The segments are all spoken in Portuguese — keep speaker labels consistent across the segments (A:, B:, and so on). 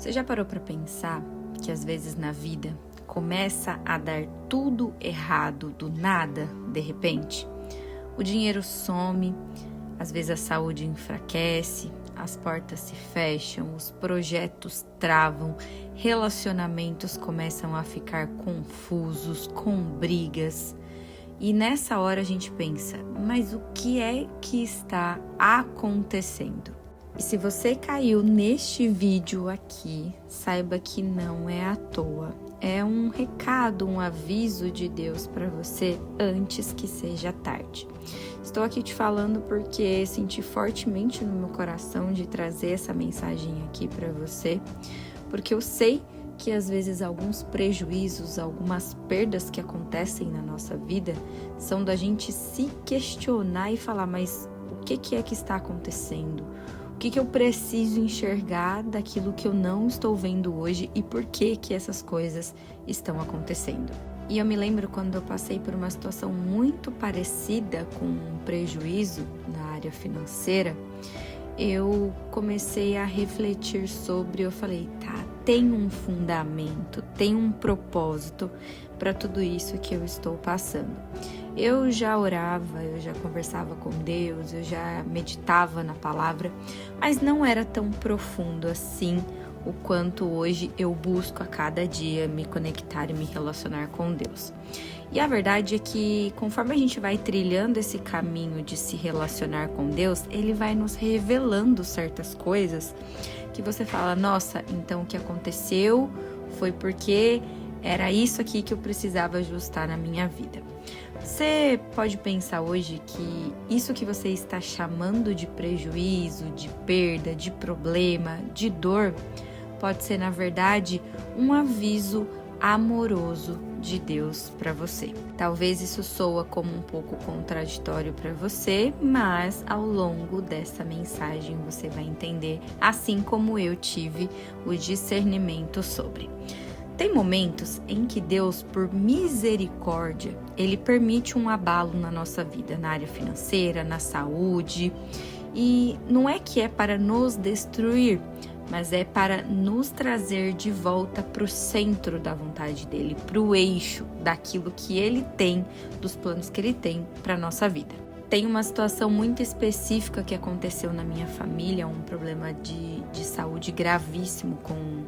A: Você já parou para pensar que às vezes na vida começa a dar tudo errado do nada, de repente? O dinheiro some, às vezes a saúde enfraquece, as portas se fecham, os projetos travam, relacionamentos começam a ficar confusos, com brigas. E nessa hora a gente pensa, mas o que é que está acontecendo? E se você caiu neste vídeo aqui, saiba que não é à toa. É um recado, um aviso de Deus para você antes que seja tarde. Estou aqui te falando porque senti fortemente no meu coração de trazer essa mensagem aqui para você, porque eu sei que às vezes alguns prejuízos, algumas perdas que acontecem na nossa vida são da gente se questionar e falar, mas o que é que está acontecendo? O que eu preciso enxergar daquilo que eu não estou vendo hoje e por que essas coisas estão acontecendo? E eu me lembro quando eu passei por uma situação muito parecida com um prejuízo na área financeira, eu comecei a refletir sobre, eu falei, tem um fundamento, tem um propósito para tudo isso que eu estou passando. Eu já orava, eu já conversava com Deus, eu já meditava na palavra, mas não era tão profundo assim o quanto hoje eu busco a cada dia me conectar e me relacionar com Deus. E a verdade é que conforme a gente vai trilhando esse caminho de se relacionar com Deus, Ele vai nos revelando certas coisas que você fala, nossa, então o que aconteceu foi porque era isso aqui que eu precisava ajustar na minha vida. Você pode pensar hoje que isso que você está chamando de prejuízo, de perda, de problema, de dor, pode ser, na verdade, um aviso amoroso de Deus para você. Talvez isso soa como um pouco contraditório para você, mas ao longo dessa mensagem você vai entender, assim como eu tive o discernimento sobre. Tem momentos em que Deus, por misericórdia, Ele permite um abalo na nossa vida, na área financeira, na saúde. E não é que é para nos destruir, mas é para nos trazer de volta para o centro da vontade dEle, para o eixo daquilo que Ele tem, dos planos que Ele tem para a nossa vida. Tem uma situação muito específica que aconteceu na minha família, um problema de saúde gravíssimo com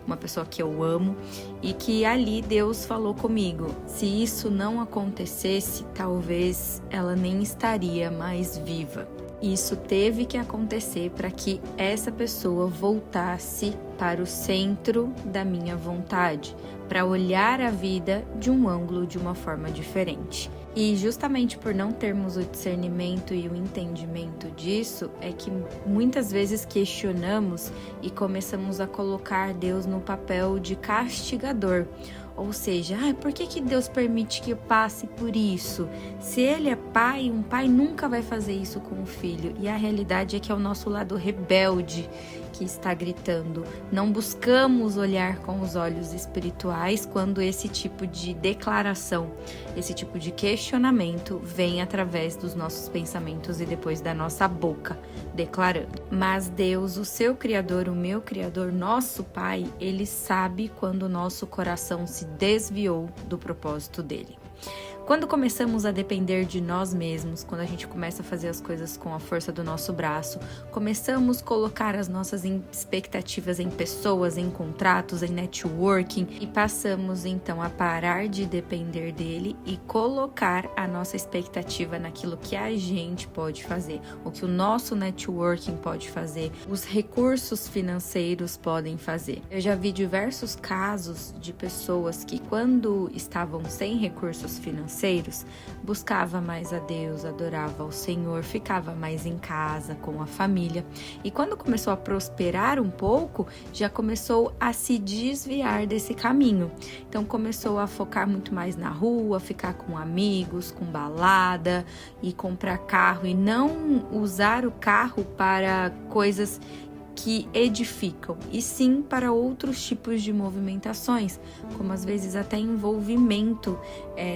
A: uma pessoa que eu amo, e que ali Deus falou comigo, se isso não acontecesse, talvez ela nem estaria mais viva. Isso teve que acontecer para que essa pessoa voltasse para o centro da minha vontade, para olhar a vida de um ângulo, de uma forma diferente. E justamente por não termos o discernimento e o entendimento disso, é que muitas vezes questionamos e começamos a colocar Deus no papel de castigador. Ou seja, por que Deus permite que eu passe por isso? Se Ele é pai, um pai nunca vai fazer isso com o filho. E a realidade é que é o nosso lado rebelde que está gritando. Não buscamos olhar com os olhos espirituais quando esse tipo de declaração, esse tipo de questionamento vem através dos nossos pensamentos e depois da nossa boca, declarando. Mas Deus, o seu Criador, o meu Criador, nosso Pai, Ele sabe quando o nosso coração se desviou do propósito dele. Quando começamos a depender de nós mesmos, quando a gente começa a fazer as coisas com a força do nosso braço, começamos a colocar as nossas expectativas em pessoas, em contratos, em networking e passamos então a parar de depender dele e colocar a nossa expectativa naquilo que a gente pode fazer, o que o nosso networking pode fazer, os recursos financeiros podem fazer. Eu já vi diversos casos de pessoas que quando estavam sem recursos financeiros, buscava mais a Deus, adorava ao Senhor, ficava mais em casa com a família e quando começou a prosperar um pouco, já começou a se desviar desse caminho. Então começou a focar muito mais na rua, ficar com amigos, com balada e comprar carro e não usar o carro para coisas que edificam, e sim para outros tipos de movimentações, como às vezes até envolvimento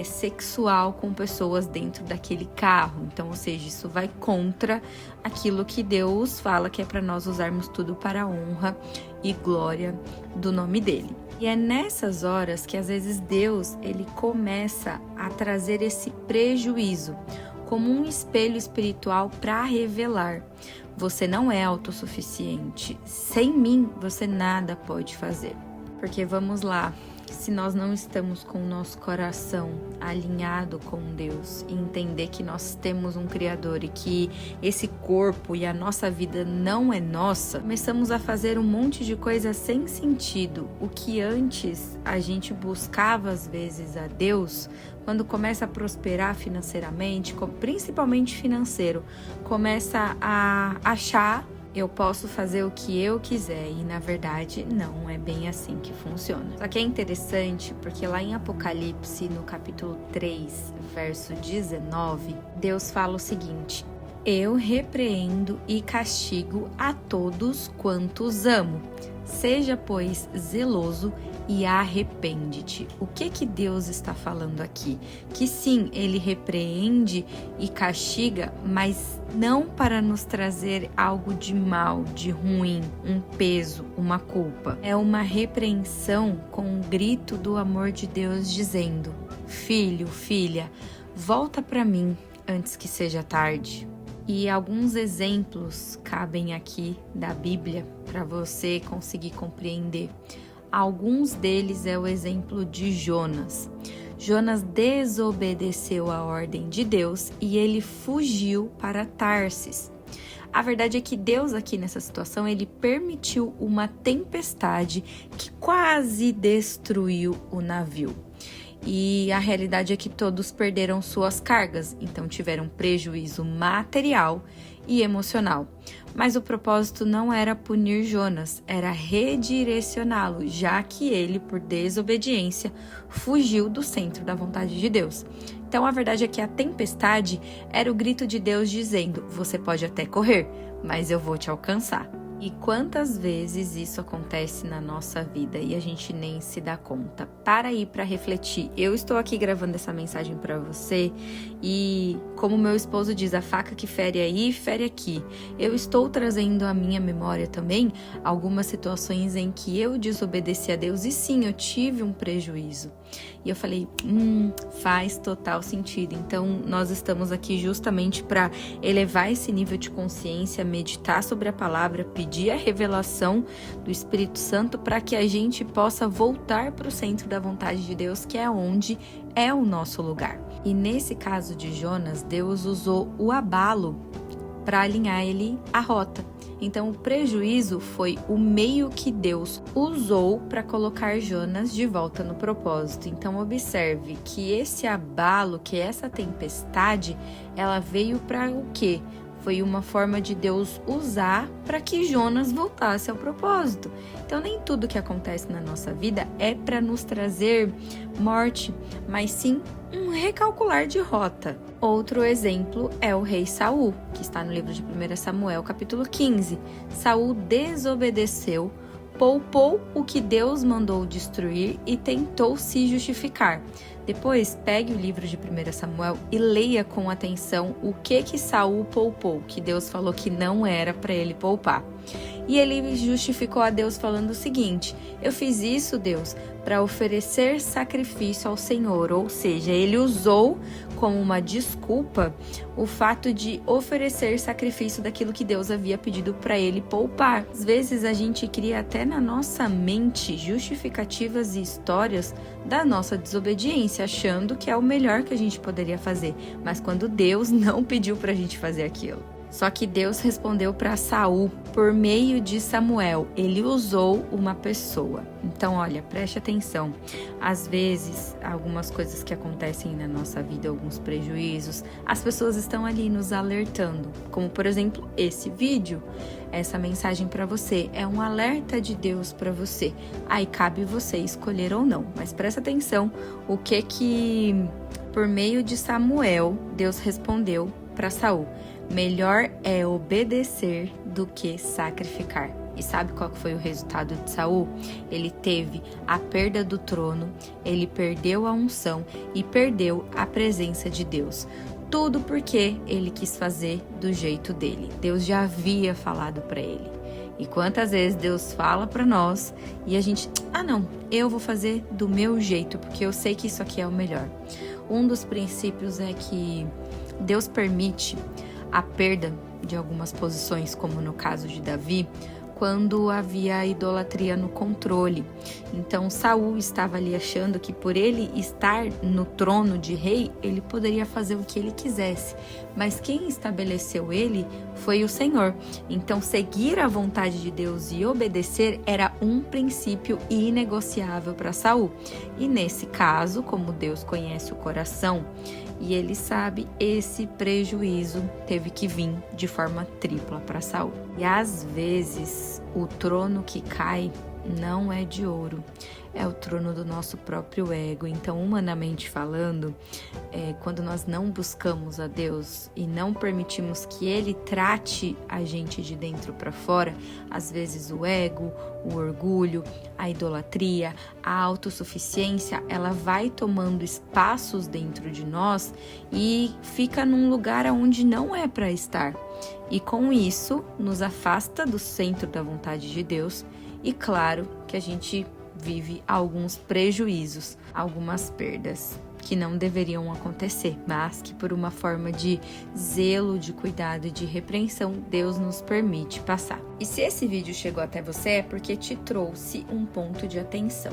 A: sexual com pessoas dentro daquele carro. Então, ou seja, isso vai contra aquilo que Deus fala que é para nós usarmos tudo para a honra e glória do nome dele. E é nessas horas que às vezes Deus ele começa a trazer esse prejuízo como um espelho espiritual para revelar: você não é autossuficiente. Sem mim, você nada pode fazer. Porque vamos lá, se nós não estamos com o nosso coração alinhado com Deus e entender que nós temos um Criador e que esse corpo e a nossa vida não é nossa, começamos a fazer um monte de coisa sem sentido. O que antes a gente buscava às vezes a Deus, quando começa a prosperar financeiramente, principalmente financeiro, começa a achar: eu posso fazer o que eu quiser, e na verdade não é bem assim que funciona. Só que é interessante porque lá em Apocalipse, no capítulo 3, verso 19, Deus fala o seguinte: eu repreendo e castigo a todos quantos amo. Seja, pois, zeloso e arrepende-te. O que Deus está falando aqui? Que sim, ele repreende e castiga, mas não para nos trazer algo de mal, de ruim, um peso, uma culpa. É uma repreensão com um grito do amor de Deus dizendo: filho, filha, volta para mim antes que seja tarde. E alguns exemplos cabem aqui da Bíblia para você conseguir compreender. Alguns deles é o exemplo de Jonas. Jonas desobedeceu a ordem de Deus e ele fugiu para Tarsis. A verdade é que Deus aqui nessa situação, ele permitiu uma tempestade que quase destruiu o navio. E a realidade é que todos perderam suas cargas, então tiveram prejuízo material e emocional. Mas o propósito não era punir Jonas, era redirecioná-lo, já que ele, por desobediência, fugiu do centro da vontade de Deus. Então a verdade é que a tempestade era o grito de Deus dizendo: você pode até correr, mas eu vou te alcançar. E quantas vezes isso acontece na nossa vida e a gente nem se dá conta? Para aí para refletir. Eu estou aqui gravando essa mensagem para você e, como meu esposo diz, a faca que fere aí, fere aqui. Eu estou trazendo à minha memória também algumas situações em que eu desobedeci a Deus e sim, eu tive um prejuízo. E eu falei, faz total sentido. Então, nós estamos aqui justamente para elevar esse nível de consciência, meditar sobre a palavra, pedir a revelação do Espírito Santo para que a gente possa voltar para o centro da vontade de Deus, que é onde é o nosso lugar. E nesse caso de Jonas, Deus usou o abalo para alinhar ele à rota. Então, o prejuízo foi o meio que Deus usou para colocar Jonas de volta no propósito. Então, observe que esse abalo, que essa tempestade, ela veio para o quê? Foi uma forma de Deus usar para que Jonas voltasse ao propósito. Então, nem tudo que acontece na nossa vida é para nos trazer morte, mas sim um recalcular de rota. Outro exemplo é o rei Saul, que está no livro de 1 Samuel, capítulo 15. Saul desobedeceu, poupou o que Deus mandou destruir e tentou se justificar. Depois, pegue o livro de 1 Samuel e leia com atenção o que Saul poupou, que Deus falou que não era para ele poupar. E ele justificou a Deus falando o seguinte: eu fiz isso, Deus, para oferecer sacrifício ao Senhor. Ou seja, ele usou como uma desculpa o fato de oferecer sacrifício daquilo que Deus havia pedido para ele poupar. Às vezes a gente cria até na nossa mente justificativas e histórias da nossa desobediência, achando que é o melhor que a gente poderia fazer, mas quando Deus não pediu para a gente fazer aquilo. Só que Deus respondeu para Saul por meio de Samuel. Ele usou uma pessoa. Então, olha, preste atenção. Às vezes, algumas coisas que acontecem na nossa vida, alguns prejuízos, as pessoas estão ali nos alertando. Como, por exemplo, esse vídeo. Essa mensagem para você é um alerta de Deus para você. Aí cabe você escolher ou não. Mas presta atenção o que por meio de Samuel, Deus respondeu para Saul. Melhor é obedecer do que sacrificar. E sabe qual foi o resultado de Saul? Ele teve a perda do trono, ele perdeu a unção e perdeu a presença de Deus. Tudo porque ele quis fazer do jeito dele. Deus já havia falado para ele. E quantas vezes Deus fala para nós e a gente, não, eu vou fazer do meu jeito, porque eu sei que isso aqui é o melhor. Um dos princípios é que Deus permite a perda de algumas posições, como no caso de Davi, quando havia idolatria no controle. Então Saul estava ali achando que por ele estar no trono de rei, ele poderia fazer o que ele quisesse. Mas quem estabeleceu ele foi o Senhor. Então seguir a vontade de Deus e obedecer era um princípio inegociável para Saul. E nesse caso, como Deus conhece o coração e ele sabe, esse prejuízo teve que vir de forma tripla para Saul. E às vezes o trono que cai não é de ouro, é o trono do nosso próprio ego. Então, humanamente falando, quando nós não buscamos a Deus e não permitimos que Ele trate a gente de dentro para fora, às vezes o ego, o orgulho, a idolatria, a autossuficiência, ela vai tomando espaços dentro de nós e fica num lugar onde não é para estar. E com isso, nos afasta do centro da vontade de Deus. E claro que a gente vive alguns prejuízos, algumas perdas que não deveriam acontecer, mas que por uma forma de zelo, de cuidado e de repreensão, Deus nos permite passar. E se esse vídeo chegou até você é porque te trouxe um ponto de atenção.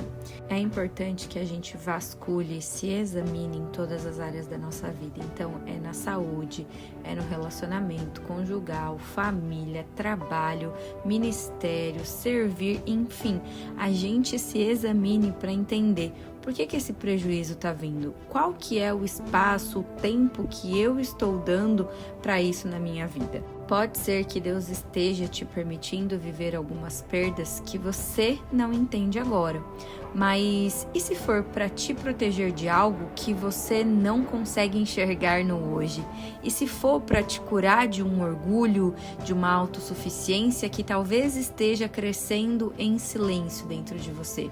A: É importante que a gente vasculhe, se examine em todas as áreas da nossa vida. Então, é na saúde, é no relacionamento conjugal, família, trabalho, ministério, servir, enfim. A gente se examine para entender por que esse prejuízo está vindo? Qual que é o espaço, o tempo que eu estou dando para isso na minha vida? Pode ser que Deus esteja te permitindo viver algumas perdas que você não entende agora. Mas e se for para te proteger de algo que você não consegue enxergar no hoje? E se for para te curar de um orgulho, de uma autossuficiência que talvez esteja crescendo em silêncio dentro de você?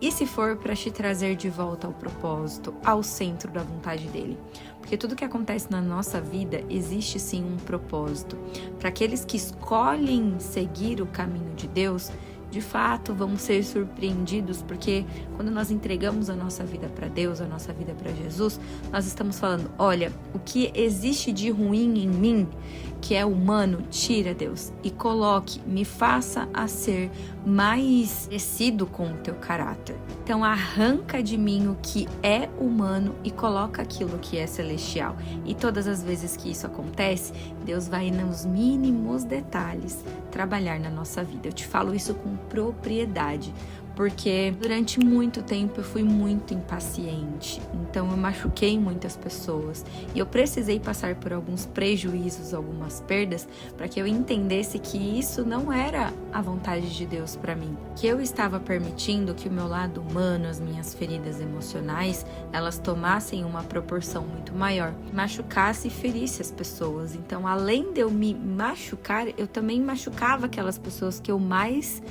A: E se for para te trazer de volta ao propósito, ao centro da vontade dele? Porque tudo que acontece na nossa vida existe sim um propósito. Para aqueles que escolhem seguir o caminho de Deus, de fato vão ser surpreendidos, porque quando nós entregamos a nossa vida para Deus, a nossa vida para Jesus, nós estamos falando, olha, o que existe de ruim em mim, que é humano, tira, Deus, e coloque, me faça a ser mais parecido com o teu caráter. Então arranca de mim o que é humano e coloca aquilo que é celestial. E todas as vezes que isso acontece, Deus vai nos mínimos detalhes trabalhar na nossa vida. Eu te falo isso com propriedade, porque durante muito tempo eu fui muito impaciente, então eu machuquei muitas pessoas e eu precisei passar por alguns prejuízos, algumas perdas, para que eu entendesse que isso não era a vontade de Deus para mim, que eu estava permitindo que o meu lado humano, as minhas feridas emocionais, elas tomassem uma proporção muito maior, machucasse e ferisse as pessoas. Então, além de eu me machucar, eu também machucava aquelas pessoas que eu mais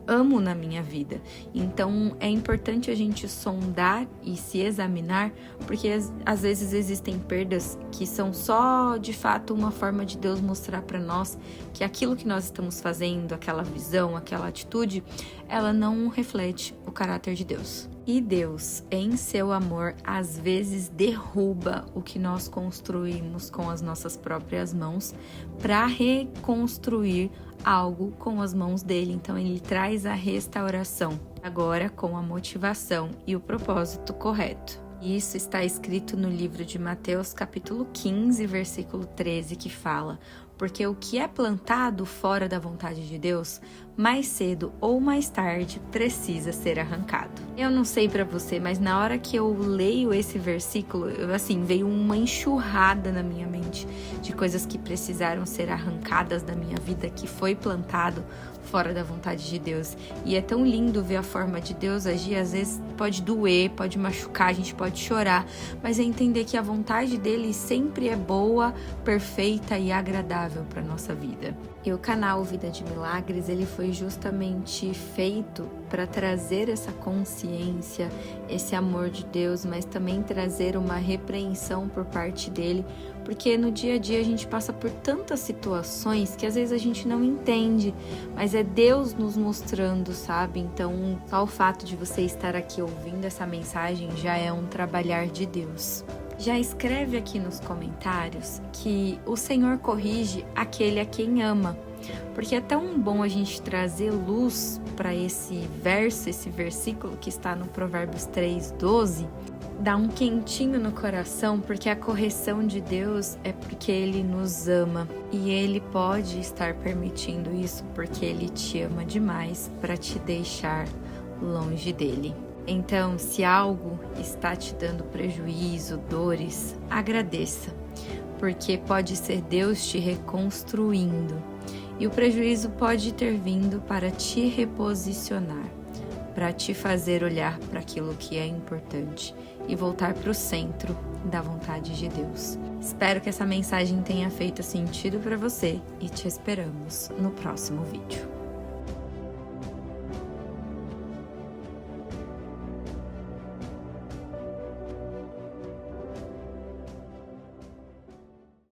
A: amo na minha vida. Então é importante a gente sondar e se examinar, porque às vezes existem perdas que são só de fato uma forma de Deus mostrar para nós que aquilo que nós estamos fazendo, aquela visão, aquela atitude, ela não reflete o caráter de Deus. E Deus, em seu amor, às vezes derruba o que nós construímos com as nossas próprias mãos para reconstruir algo com as mãos dele. Então ele traz a restauração, agora com a motivação e o propósito correto. Isso está escrito no livro de Mateus, capítulo 15, versículo 13, que fala: porque o que é plantado fora da vontade de Deus, mais cedo ou mais tarde, precisa ser arrancado. Eu não sei pra você, mas na hora que eu leio esse versículo, veio uma enxurrada na minha mente de coisas que precisaram ser arrancadas da minha vida, que foi plantado fora da vontade de Deus. E é tão lindo ver a forma de Deus agir. Às vezes pode doer, pode machucar, a gente pode chorar, mas é entender que a vontade dele sempre é boa, perfeita e agradável para nossa vida. E o canal Vida de Milagres, ele foi foi justamente feito para trazer essa consciência, esse amor de Deus, mas também trazer uma repreensão por parte dele, porque no dia a dia a gente passa por tantas situações que às vezes a gente não entende, mas é Deus nos mostrando, sabe? Então, só o fato de você estar aqui ouvindo essa mensagem já é um trabalhar de Deus. Já escreve aqui nos comentários que o Senhor corrige aquele a quem ama, porque é tão bom a gente trazer luz para esse versículo que está no Provérbios 3:12, dá um quentinho no coração, porque a correção de Deus é porque Ele nos ama e Ele pode estar permitindo isso porque Ele te ama demais para te deixar longe dele. Então, se algo está te dando prejuízo, dores, agradeça, porque pode ser Deus te reconstruindo. E o prejuízo pode ter vindo para te reposicionar, para te fazer olhar para aquilo que é importante e voltar para o centro da vontade de Deus. Espero que essa mensagem tenha feito sentido para você e te esperamos no próximo vídeo.